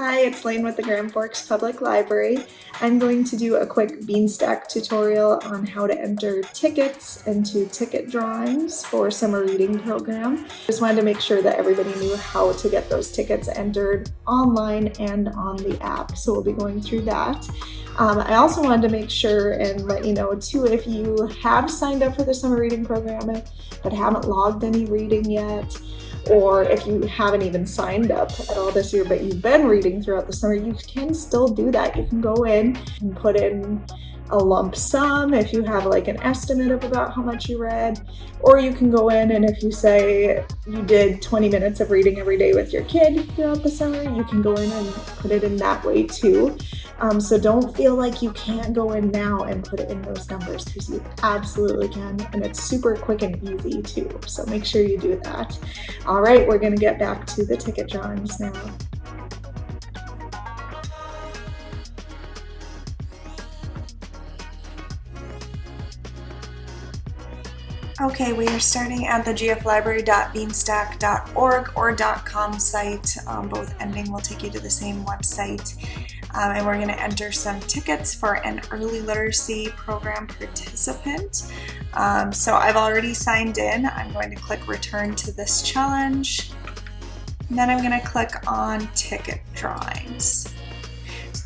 Hi, it's Lane with the Grand Forks Public Library. I'm going to do a quick Beanstack tutorial on how to enter tickets into ticket drawings for summer reading program. Just wanted to make sure that everybody knew how to get those tickets entered online and on the app, so we'll be going through that. I also wanted to make sure and let you know too, if you have signed up for the summer reading program but haven't logged any reading yet, or if you haven't even signed up at all this year but you've been reading throughout the summer, you can still do that. You can go in and put in a lump sum if you have like an estimate of about how much you read, or you can go in and if you say you did 20 minutes of reading every day with your kid throughout the summer, you can go in and put it in that way too. So don't feel like you can't go in now and put it in those numbers, because you absolutely can, and it's super quick and easy too. So make sure you do that. All right, we're gonna get back to the ticket drawings now. Okay, we are starting at the gflibrary.beanstack.org or .com site. Both ending will take you to the same website. And we're going to enter some tickets for an early literacy program participant. So I've already signed in. I'm going to click return to this challenge. And then I'm going to click on ticket drawings.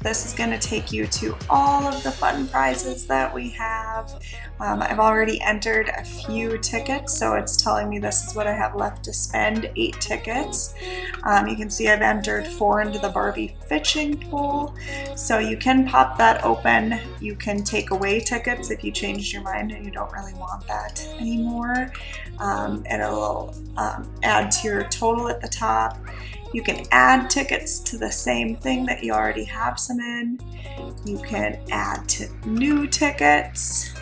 This is going to take you to all of the fun prizes that we have. I've already entered a few tickets, so it's telling me this is what I have left to spend, 8 tickets. You can see I've entered 4 into the Barbie fishing pool, so you can pop that open. You can take away tickets if you changed your mind and you don't really want that anymore. It'll add to your total at the top. You can add tickets to the same thing that you already have some in. You can add to new tickets.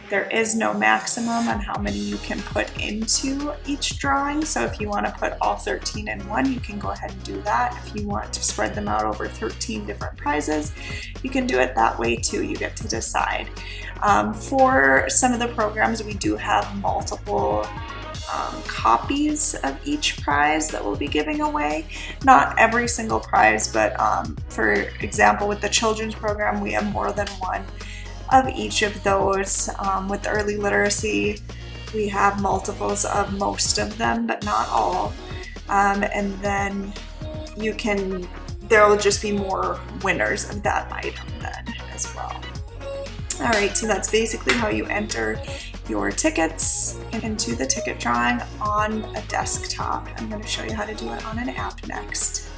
There is no maximum on how many you can put into each drawing. So if you want to put all 13 in one, you can go ahead and do that. If you want to spread them out over 13 different prizes, you can do it that way too. You get to decide. For some of the programs, we do have multiple copies of each prize that we'll be giving away. Not every single prize, but for example, with the children's program, we have more than one of each of those. With early literacy, we have multiples of most of them, but not all. And then there will just be more winners of that item then as well. All right, so that's basically how you enter your tickets into the ticket drawing on a desktop. I'm going to show you how to do it on an app next.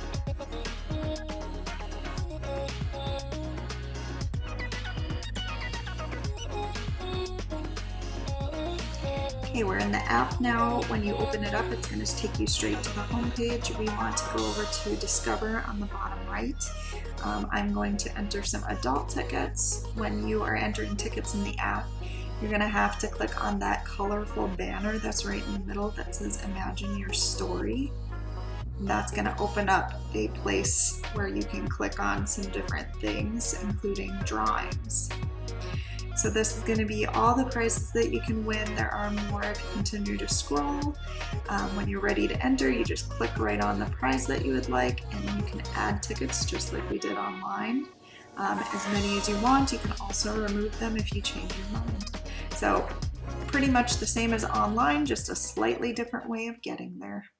Okay, we're in the app now. When you open it up, it's going to take you straight to the home page. We want to go over to Discover on the bottom right. I'm going to enter some adult tickets. When you are entering tickets in the app, you're going to have to click on that colorful banner that's right in the middle that says Imagine Your Story. And that's going to open up a place where you can click on some different things, including drawings. So this is going to be all the prizes that you can win. There are more if you continue to scroll. When you're ready to enter, you just click right on the prize that you would like, and you can add tickets just like we did online. As many as you want. You can also remove them if you change your mind. So pretty much the same as online, just a slightly different way of getting there.